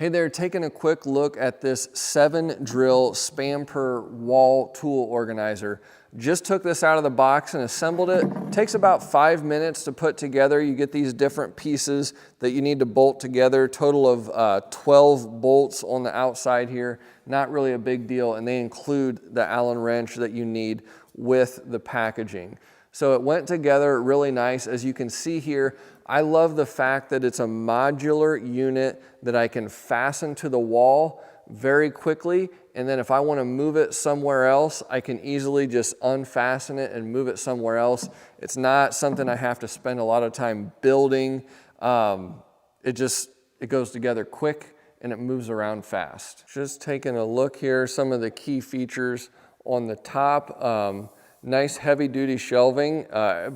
Hey there, taking a quick look at this 7-drill span per wall tool organizer. Just took this out of the box and assembled it. Takes about 5 minutes to put together. You get these different pieces that you need to bolt together. Total of 12 bolts on the outside here. Not really a big deal, and they include the Allen wrench that you need with the packaging. So it went together really nice. As you can see here, I love the fact that it's a modular unit that I can fasten to the wall very quickly. And then if I want to move it somewhere else, I can easily just unfasten it and move it somewhere else. It's not something I have to spend a lot of time building. It goes together quick and it moves around fast. Just taking a look here, some of the key features on the top. Nice heavy duty shelving,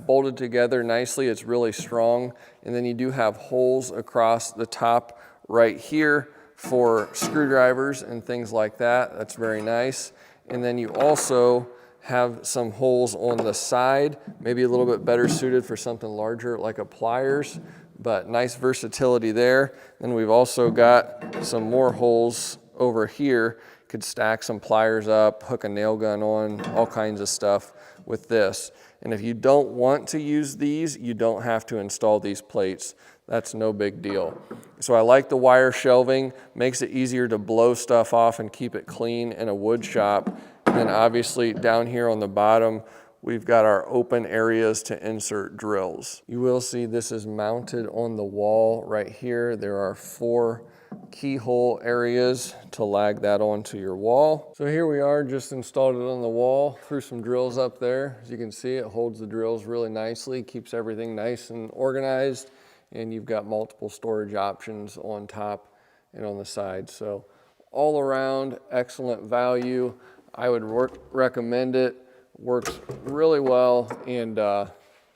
bolted together nicely. It's really strong. And then you do have holes across the top right here for screwdrivers and things like that. That's very nice. And then you also have some holes on the side, maybe a little bit better suited for something larger like a pliers, but nice versatility there. Then we've also got some more holes over here. Could stack some pliers up, hook a nail gun on, all kinds of stuff with this. And if you don't want to use these, you don't have to install these plates. That's no big deal. So I like the wire shelving, makes it easier to blow stuff off and keep it clean in a wood shop. And then obviously down here on the bottom, we've got our open areas to insert drills. You will see this is mounted on the wall right here. There are 4 keyhole areas to lag that onto your wall. So here we are, just installed it on the wall, threw some drills up there. As you can see, it holds the drills really nicely, keeps everything nice and organized, and you've got multiple storage options on top and on the side. So all around, excellent value. I would recommend it. Works really well and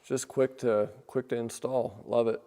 just quick to install. Love it.